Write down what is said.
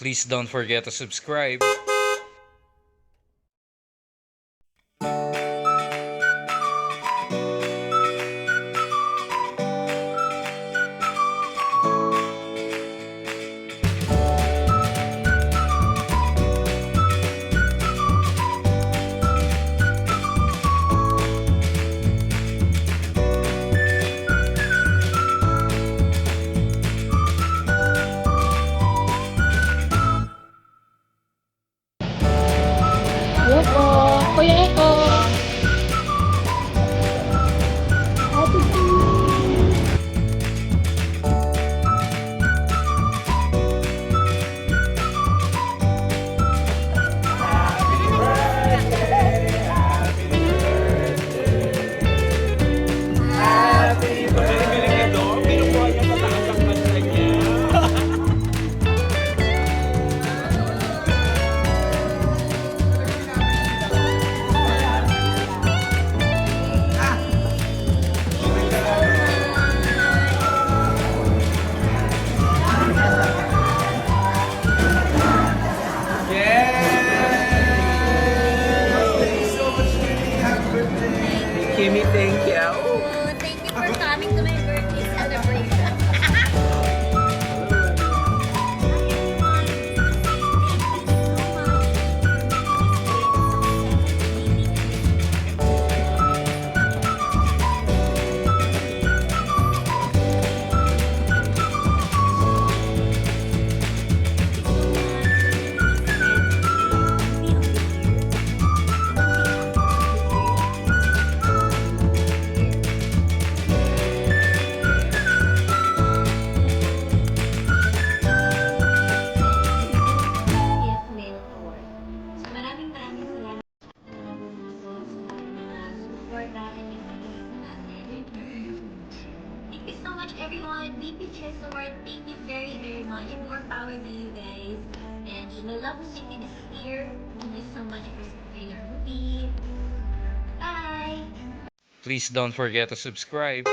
Please don't forget to subscribe. Hello po, Kuya Eko. Kimmy, thank you. Thank you for coming to my birthday celebration. Maraming salamat sa support natin yung natin. Thank you so much, everyone. BP Chess Award, thank you very, very much. More power to you guys. And the love city is here. Thank you so much for supporting our movie. Bye! Please don't forget to subscribe.